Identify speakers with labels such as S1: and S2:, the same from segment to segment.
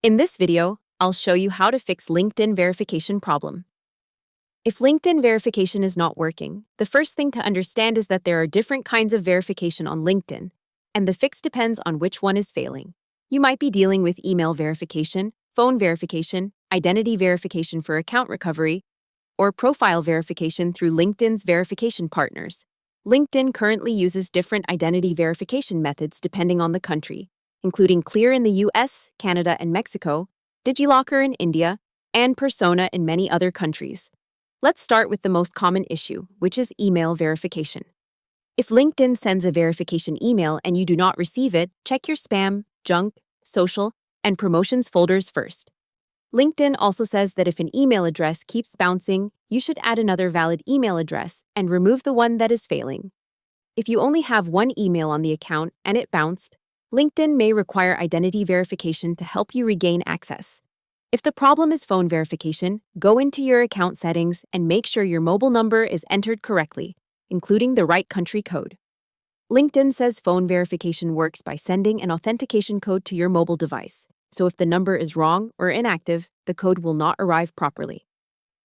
S1: In this video, I'll show you how to fix LinkedIn verification problem. If LinkedIn verification is not working, the first thing to understand is that there are different kinds of verification on LinkedIn, and the fix depends on which one is failing. You might be dealing with email verification, phone verification, identity verification for account recovery, or profile verification through LinkedIn's verification partners. LinkedIn currently uses different identity verification methods depending on the country, including Clear in the US, Canada, and Mexico, DigiLocker in India, and Persona in many other countries. Let's start with the most common issue, which is email verification. If LinkedIn sends a verification email and you do not receive it, check your spam, junk, social, and promotions folders first. LinkedIn also says that if an email address keeps bouncing, you should add another valid email address and remove the one that is failing. If you only have one email on the account and it bounced, LinkedIn may require identity verification to help you regain access. If the problem is phone verification, go into your account settings and make sure your mobile number is entered correctly, including the right country code. LinkedIn says phone verification works by sending an authentication code to your mobile device. So if the number is wrong or inactive, the code will not arrive properly.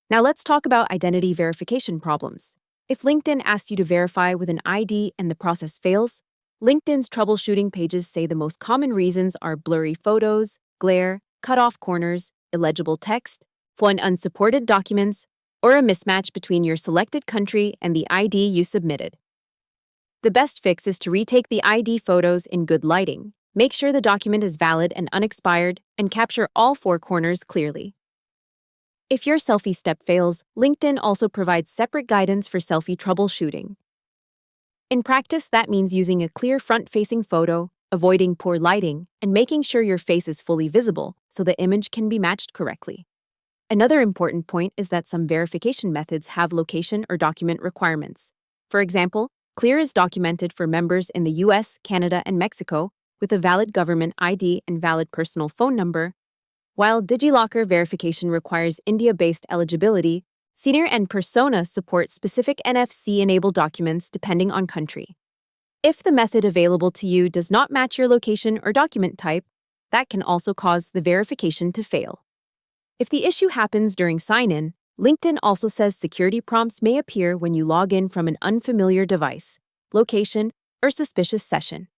S1: Now let's talk about identity verification problems. If LinkedIn asks you to verify with an ID and the process fails, LinkedIn's troubleshooting pages say the most common reasons are blurry photos, glare, cut-off corners, illegible text, foreign unsupported documents, or a mismatch between your selected country and the ID you submitted. The best fix is to retake the ID photos in good lighting. Make sure the document is valid and unexpired, and capture all four corners clearly. If your selfie step fails, LinkedIn also provides separate guidance for selfie troubleshooting. In practice, that means using a clear front-facing photo, avoiding poor lighting, and making sure your face is fully visible so the image can be matched correctly. Another important point is that some verification methods have location or document requirements. For example, Clear is documented for members in the US, Canada, and Mexico, with a valid government ID and valid personal phone number, while DigiLocker verification requires India-based eligibility. Senior and Persona support specific NFC-enabled documents depending on country. If the method available to you does not match your location or document type, that can also cause the verification to fail. If the issue happens during sign-in, LinkedIn also says security prompts may appear when you log in from an unfamiliar device, location, or suspicious session.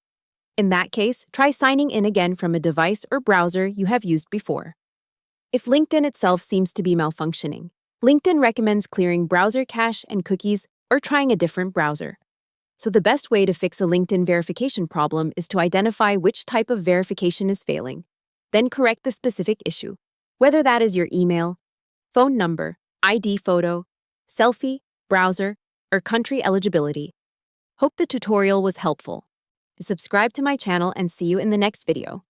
S1: In that case, try signing in again from a device or browser you have used before. If LinkedIn itself seems to be malfunctioning, LinkedIn recommends clearing browser cache and cookies or trying a different browser. So the best way to fix a LinkedIn verification problem is to identify which type of verification is failing, then correct the specific issue, whether that is your email, phone number, ID photo, selfie, browser, or country eligibility. Hope the tutorial was helpful. Subscribe to my channel and see you in the next video.